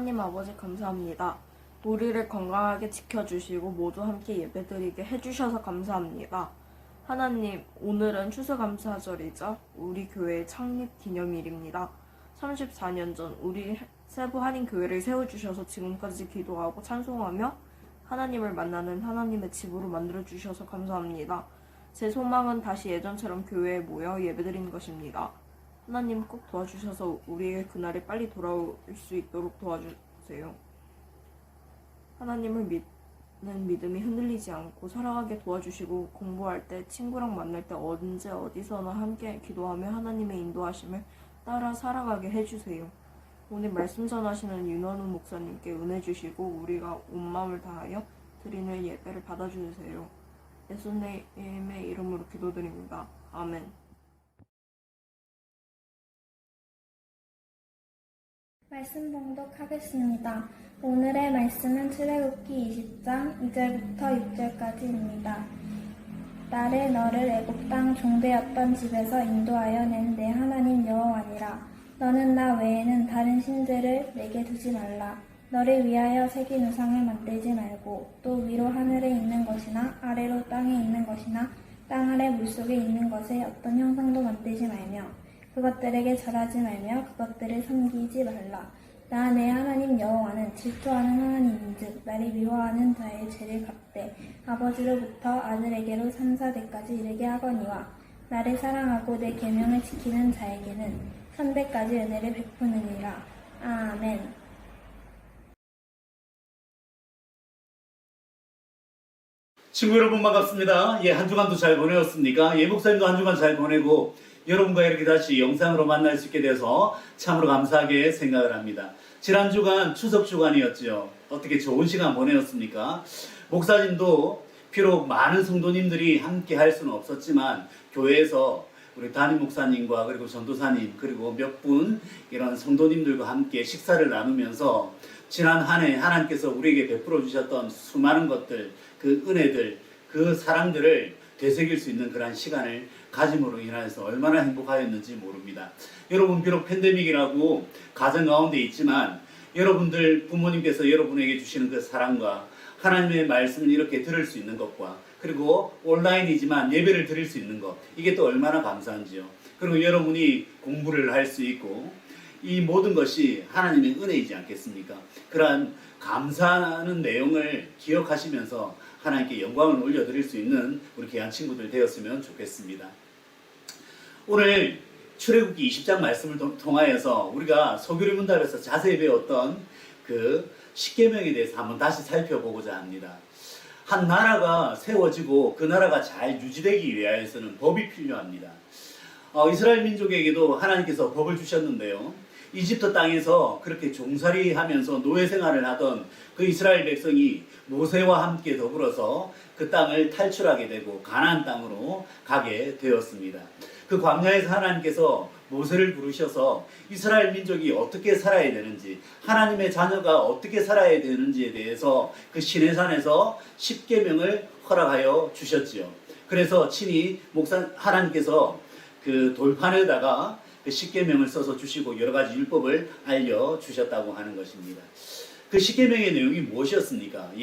하나님 아버지 감사합니다. 우리를 건강하게 지켜주시고 모두 함께 예배드리게 해주셔서 감사합니다. 하나님, 오늘은 추수감사절이자 우리 교회의 창립 기념일입니다. 34년 전 우리 세부 한인교회를 세워주셔서 지금까지 기도하고 찬송하며 하나님을 만나는 하나님의 집으로 만들어주셔서 감사합니다. 제 소망은 다시 예전처럼 교회에 모여 예배드리는 것입니다. 하나님 꼭 도와주셔서 우리의 그날이 빨리 돌아올 수 있도록 도와주세요. 하나님을 믿는 믿음이 흔들리지 않고 살아가게 도와주시고 공부할 때, 친구랑 만날 때 언제 어디서나 함께 기도하며 하나님의 인도하심을 따라 살아가게 해주세요. 오늘 말씀 전하시는 윤원우 목사님께 은혜 주시고 우리가 온 마음을 다하여 드리는 예배를 받아주세요. 예수님의 이름으로 기도드립니다. 아멘. 말씀 봉독하겠습니다. 오늘의 말씀은 출애굽기 20장 2절부터 6절까지입니다. 나를 너를 애굽 땅 종되었던 집에서 인도하여 낸 내 하나님 여호와니라. 너는 나 외에는 다른 신들을 내게 두지 말라. 너를 위하여 새긴 우상을 만들지 말고 또 위로 하늘에 있는 것이나 아래로 땅에 있는 것이나 땅 아래 물속에 있는 것에 어떤 형상도 만들지 말며 그것들에게 절하지 말며 그것들을 섬기지 말라. 나 내 하나님 여호와는 질투하는 하나님인즉 나를 미워하는 자의 죄를 갚되 아버지로부터 아들에게로 3,4대까지 이르게 하거니와 나를 사랑하고 내 계명을 지키는 자에게는 3대까지 은혜를 베푸느니라. 아멘. 친구 여러분 반갑습니다. 한 주간도 잘 보내었습니까? 목사님도 한 주간 잘 보내고 여러분과 이렇게 다시 영상으로 만날 수 있게 돼서 참으로 감사하게 생각을 합니다. 지난 주간 추석 주간이었죠. 어떻게 좋은 시간 보내었습니까? 목사님도 비록 많은 성도님들이 함께 할 수는 없었지만 교회에서 우리 담임 목사님과 그리고 전도사님 그리고 몇 분 이런 성도님들과 함께 식사를 나누면서 지난 한 해 하나님께서 우리에게 베풀어 주셨던 수많은 것들, 그 은혜들, 그 사랑들을 되새길 수 있는 그런 시간을 가짐으로 인해서 얼마나 행복하였는지 모릅니다. 여러분 비록 팬데믹이라고 가정 가운데 있지만 여러분들 부모님께서 여러분에게 주시는 그 사랑과 하나님의 말씀을 이렇게 들을 수 있는 것과 그리고 온라인이지만 예배를 드릴 수 있는 것, 이게 또 얼마나 감사한지요. 그리고 여러분이 공부를 할 수 있고 이 모든 것이 하나님의 은혜이지 않겠습니까? 그러한 감사하는 내용을 기억하시면서 하나님께 영광을 올려드릴 수 있는 우리 귀한 친구들 되었으면 좋겠습니다. 오늘 출애굽기 20장 말씀을 통하여서 우리가 소규리 문답에서 자세히 배웠던 그 십계명에 대해서 한번 다시 살펴보고자 합니다. 한 나라가 세워지고 그 나라가 잘 유지되기 위하여서는 법이 필요합니다. 이스라엘 민족에게도 하나님께서 법을 주셨는데요. 이집트 땅에서 그렇게 종살이 하면서 노예 생활을 하던 그 이스라엘 백성이 모세와 함께 더불어서 그 땅을 탈출하게 되고 가나안 땅으로 가게 되었습니다. 그 광야에서 하나님께서 모세를 부르셔서 이스라엘 민족이 어떻게 살아야 되는지, 하나님의 자녀가 어떻게 살아야 되는지에 대해서 그 시내산에서 십계명을 허락하여 주셨지요. 그래서 친히 하나님께서 그 돌판에다가 그 십계명을 써서 주시고 여러 가지 율법을 알려 주셨다고 하는 것입니다. 그 십계명의 내용이 무엇이었습니까?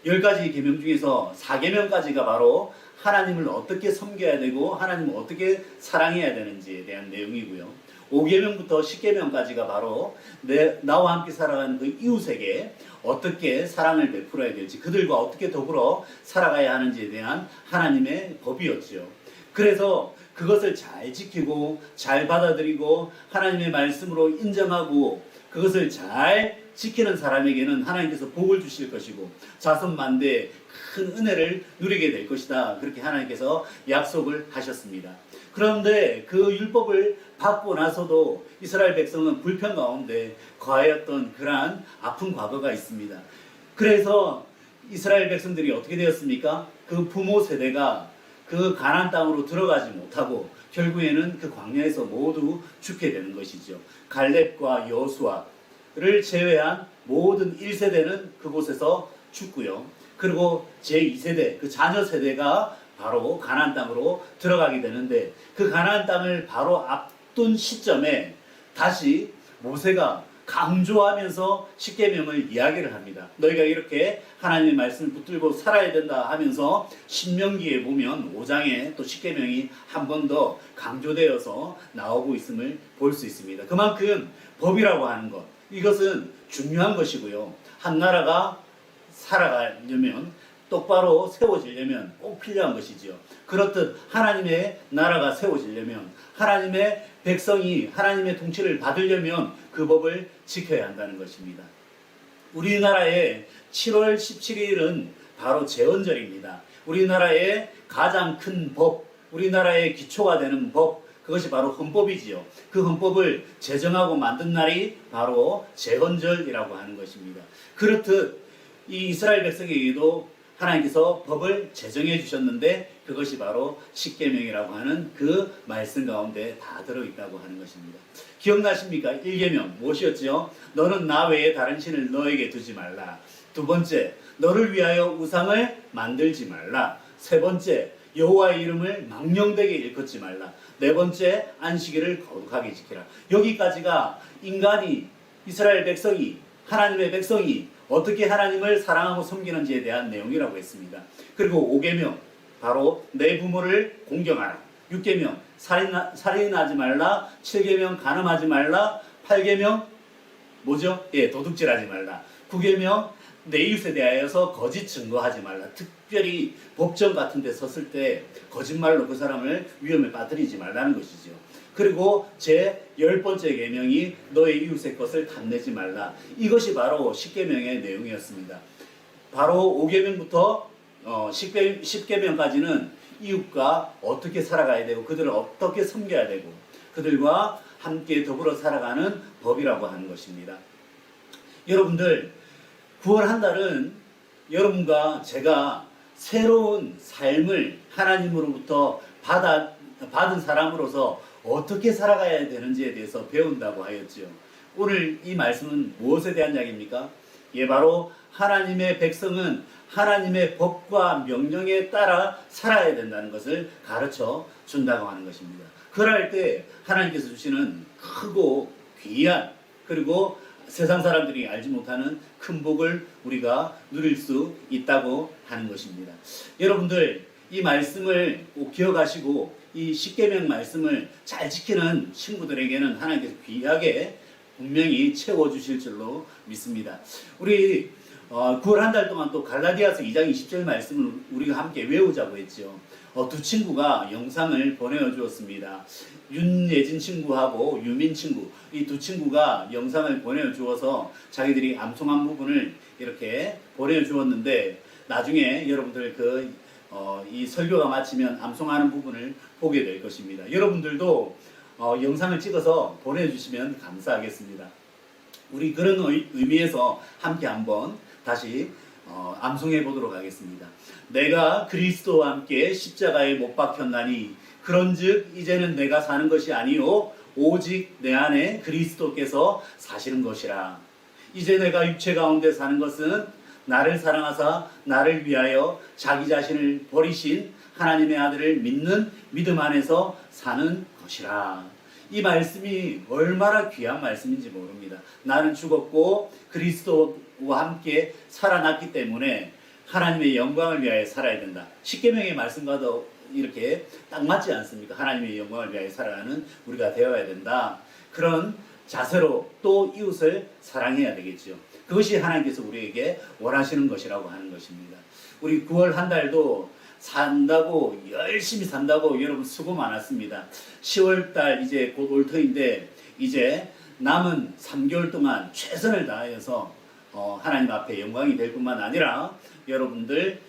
10가지 계명 중에서 4계명까지가 바로 하나님을 어떻게 섬겨야 되고 하나님을 어떻게 사랑해야 되는지에 대한 내용이고요. 5계명부터 10계명까지가 바로 나와 함께 살아가는 그 이웃에게 어떻게 사랑을 베풀어야 될지, 그들과 어떻게 더불어 살아가야 하는지에 대한 하나님의 법이었죠. 그래서 그것을 잘 지키고 잘 받아들이고 하나님의 말씀으로 인정하고 그것을 잘 지키는 사람에게는 하나님께서 복을 주실 것이고 자손만대의 큰 은혜를 누리게 될 것이다. 그렇게 하나님께서 약속을 하셨습니다. 그런데 그 율법을 받고 나서도 이스라엘 백성은 불평 가운데 거하였던 그러한 아픈 과거가 있습니다. 그래서 이스라엘 백성들이 어떻게 되었습니까? 그 부모 세대가 그 가나안 땅으로 들어가지 못하고 결국에는 그 광야에서 모두 죽게 되는 것이죠. 갈렙과 여호수아를 제외한 모든 1세대는 그곳에서 죽고요. 그리고 제2세대, 그 자녀 세대가 바로 가나안 땅으로 들어가게 되는데 그 가나안 땅을 바로 앞둔 시점에 다시 모세가 강조하면서 십계명을 이야기를 합니다. 너희가 이렇게 하나님의 말씀을 붙들고 살아야 된다 하면서 신명기에 보면 5장에 또 십계명이 한 번 더 강조되어서 나오고 있음을 볼 수 있습니다. 그만큼 법이라고 하는 것, 이것은 중요한 것이고요. 한 나라가 살아가려면, 똑바로 세워지려면 꼭 필요한 것이지요. 그렇듯 하나님의 나라가 세워지려면, 하나님의 백성이 하나님의 통치를 받으려면 그 법을 지켜야 한다는 것입니다. 우리나라의 7월 17일은 바로 제헌절입니다. 우리나라의 가장 큰 법, 우리나라의 기초가 되는 법, 그것이 바로 헌법이지요. 그 헌법을 제정하고 만든 날이 바로 제헌절이라고 하는 것입니다. 그렇듯 이 이스라엘 백성에게도 하나님께서 법을 제정해 주셨는데 그것이 바로 십계명이라고 하는 그 말씀 가운데 다 들어있다고 하는 것입니다. 기억나십니까? 1계명 무엇이었지요? 너는 나 외에 다른 신을 너에게 두지 말라. 두 번째, 너를 위하여 우상을 만들지 말라. 세 번째, 여호와의 이름을 망령되게 일컫지 말라. 네 번째, 안식일을 거룩하게 지키라. 여기까지가 인간이, 이스라엘 백성이, 하나님의 백성이 어떻게 하나님을 사랑하고 섬기는지에 대한 내용이라고 했습니다. 그리고 5계명, 바로 내 부모를 공경하라. 6계명, 살인하지 말라. 7계명, 간음하지 말라. 8계명, 뭐죠? 도둑질하지 말라. 9계명, 내 이웃에 대하여서 거짓 증거하지 말라. 특별히 법정 같은 데 섰을 때 거짓말로 그 사람을 위험에 빠뜨리지 말라는 것이죠. 그리고 제 10번째 계명이 너의 이웃의 것을 탐내지 말라. 이것이 바로 십계명의 내용이었습니다. 바로 5계명부터 10계명까지는 이웃과 어떻게 살아가야 되고 그들을 어떻게 섬겨야 되고 그들과 함께 더불어 살아가는 법이라고 하는 것입니다. 여러분들, 9월 한 달은 여러분과 제가 새로운 삶을 하나님으로부터 받은 사람으로서 어떻게 살아가야 되는지에 대해서 배운다고 하였죠. 오늘 이 말씀은 무엇에 대한 이야기입니까? 바로 하나님의 백성은 하나님의 법과 명령에 따라 살아야 된다는 것을 가르쳐 준다고 하는 것입니다. 그럴 때 하나님께서 주시는 크고 귀한, 그리고 세상 사람들이 알지 못하는 큰 복을 우리가 누릴 수 있다고 하는 것입니다. 여러분들, 이 말씀을 꼭 기억하시고 이 십계명 말씀을 잘 지키는 친구들에게는 하나님께서 귀하게 분명히 채워주실 줄로 믿습니다. 우리 9월 한 달 동안 또 갈라디아서 2장 20절 말씀을 우리가 함께 외우자고 했죠. 두 친구가 영상을 보내주었습니다. 윤예진 친구하고 유민 친구, 이 두 친구가 영상을 보내주어서 자기들이 암송한 부분을 이렇게 보내주었는데 나중에 여러분들 이 설교가 마치면 암송하는 부분을 보게 될 것입니다. 여러분들도 영상을 찍어서 보내주시면 감사하겠습니다. 우리 그런 의미에서 함께 한번 다시 암송해 보도록 하겠습니다. 내가 그리스도와 함께 십자가에 못 박혔나니 그런즉 이제는 내가 사는 것이 아니요 오직 내 안에 그리스도께서 사시는 것이라. 이제 내가 육체 가운데 사는 것은 나를 사랑하사 나를 위하여 자기 자신을 버리신 하나님의 아들을 믿는 믿음 안에서 사는 것이라. 이 말씀이 얼마나 귀한 말씀인지 모릅니다. 나는 죽었고 그리스도와 함께 살아났기 때문에 하나님의 영광을 위하여 살아야 된다. 십계명의 말씀과도 이렇게 딱 맞지 않습니까? 하나님의 영광을 위하여 살아가는 우리가 되어야 된다. 그런 자세로 또 이웃을 사랑해야 되겠죠. 그것이 하나님께서 우리에게 원하시는 것이라고 하는 것입니다. 우리 9월 한 달도 산다고, 열심히 산다고 여러분 수고 많았습니다. 10월달 이제 곧 올 터인데 이제 남은 3개월 동안 최선을 다해서 하나님 앞에 영광이 될 뿐만 아니라 여러분들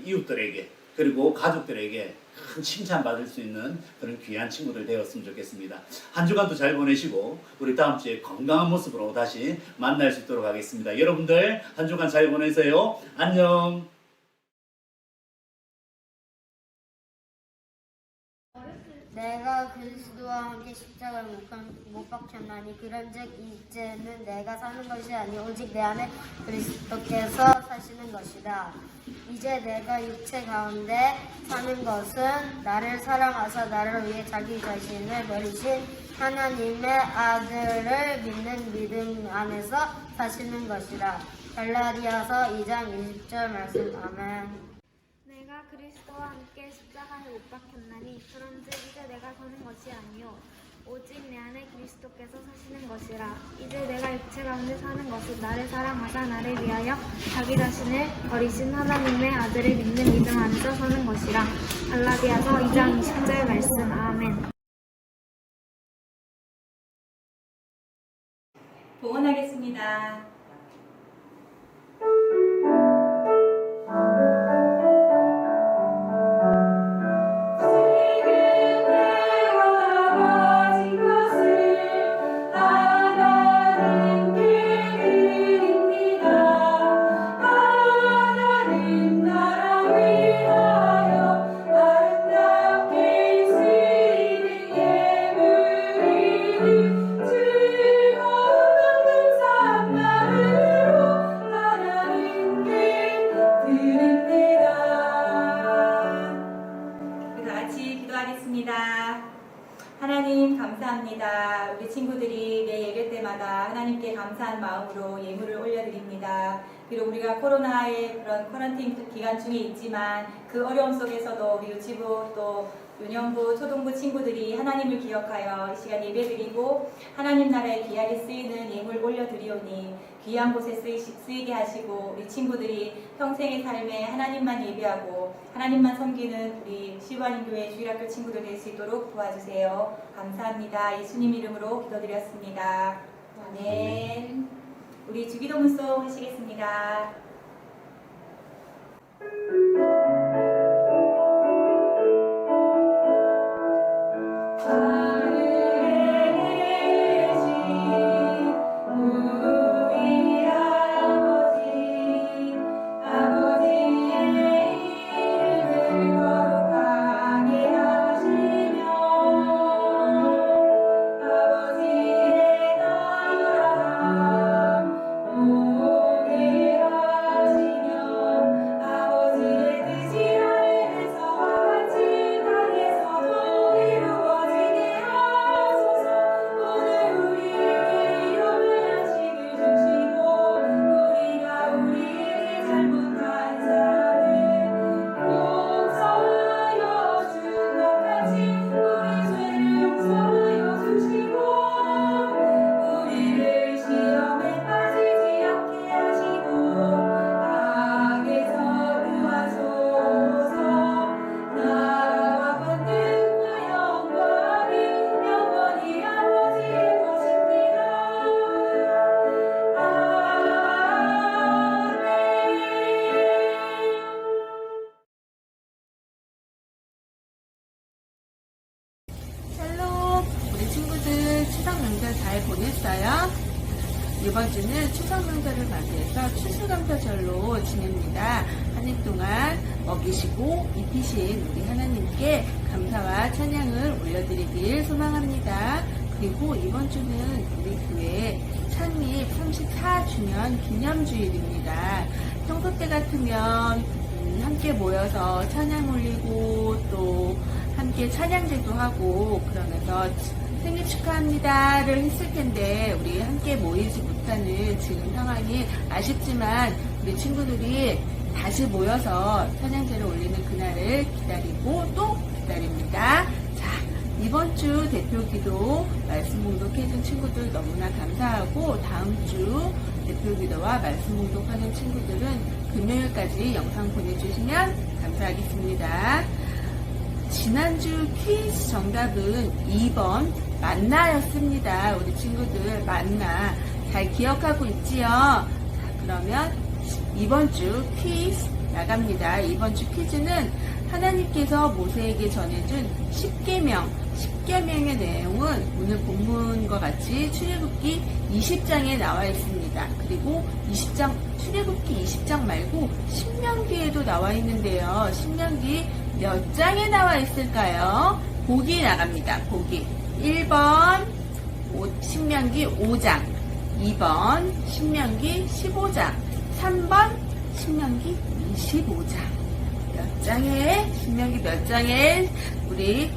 이웃들에게 그리고 가족들에게 큰 칭찬받을 수 있는 그런 귀한 친구들 되었으면 좋겠습니다. 한 주간도 잘 보내시고 우리 다음 주에 건강한 모습으로 다시 만날 수 있도록 하겠습니다. 여러분들 한 주간 잘 보내세요. 안녕. 내가 그리스도와 함께 십자가에 못 박혔나니 그런즉 이제는 내가 사는 것이 아니 오직 내 안에 그리스도께서 사시는 것이다. 이제 내가 육체 가운데 사는 것은 나를 사랑하사 나를 위해 자기 자신을 버리신 하나님의 아들을 믿는 믿음 안에서 사시는 것이다. 갈라디아서 2장 20절 말씀. 아멘. 내가 그리스도와 함께 십자가에 못 박혔나니 그런즉 이제 내가 사는 것이 아니요 오직 내 안에 그리스도께서 사시는 것이라. 이제 내가 육체 가운데 사는 것은 나를 사랑하사 나를 위하여 자기 자신을 버리신 하나님의 아들을 믿는 믿음 안에서 사는 것이라. 갈라디아서 2장 20절 말씀. 아멘. 봉헌하겠습니다. 하나님 감사합니다. 우리 친구들이 매 예배 때마다 하나님께 감사한 마음으로 예물을 올려드립니다. 비록 우리가 코로나의 그런 쿼런틴 기간 중에 있지만 그 어려움 속에서도 우리 유치부 또 유년부, 초등부 친구들이 하나님을 기억하여 이 시간 예배드리고 하나님 나라에 귀하게 쓰이는 예물 올려드리오니 귀한 곳에 쓰이게 하시고 우리 친구들이 평생의 삶에 하나님만 예배하고 하나님만 섬기는 우리 시부하님교회 주일학교 친구들 될 수 있도록 도와주세요. 감사합니다. 예수님 이름으로 기도드렸습니다. 아멘. 우리 주기도 문송 하시겠습니다. 추석 명절 잘 보냈어요? 이번 주는 추석 명절을 맞이해서 추수감사절로 지냅니다. 한 해 동안 먹이시고 입히신 우리 하나님께 감사와 찬양을 올려드리길 소망합니다. 그리고 이번 주는 우리 교회 창립 34주년 기념주일입니다. 평소 때 같으면 함께 모여서 찬양 올리고 또 함께 찬양제도 하고 그러면서 생일 축하합니다를 했을 텐데 우리 함께 모이지 못하는 지금 상황이 아쉽지만 우리 친구들이 다시 모여서 찬양제를 올리는 그날을 기다리고 또 기다립니다. 자, 이번 주 대표기도 말씀 봉독해준 친구들 너무나 감사하고 다음 주 대표기도와 말씀 봉독하는 친구들은 금요일까지 영상 보내주시면 감사하겠습니다. 지난주 퀴즈 정답은 2번 만나였습니다. 우리 친구들 만나 잘 기억하고 있지요? 자, 그러면 이번 주 퀴즈 나갑니다. 이번 주 퀴즈는 하나님께서 모세에게 전해준 10계명의 내용은 오늘 본문과 같이 출애굽기 20장에 나와 있습니다. 그리고 20장, 출애굽기 20장 말고 신명기에도 나와 있는데요. 신명기 몇 장에 나와 있을까요? 복이 나갑니다. 복이 1번 신명기 5장, 2번 신명기 15장, 3번 신명기 25장. 몇 장에 신명기 몇 장에 우리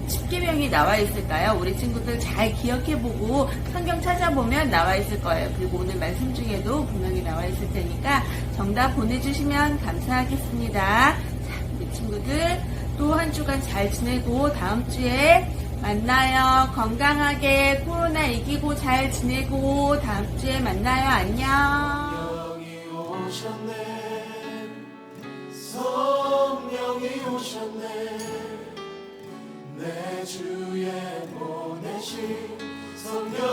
십계명이 나와 있을까요? 우리 친구들 잘 기억해보고 성경 찾아보면 나와 있을 거예요. 그리고 오늘 말씀 중에도 분명히 나와 있을 테니까 정답 보내주시면 감사하겠습니다. 자, 우리 친구들 또 한 주간 잘 지내고 다음 주에 만나요. 건강하게 코로나 이기고 잘 지내고 다음 주에 만나요. 안녕. 성령이 오셨네, 성령이 오셨네, 내 주에 보내신 성령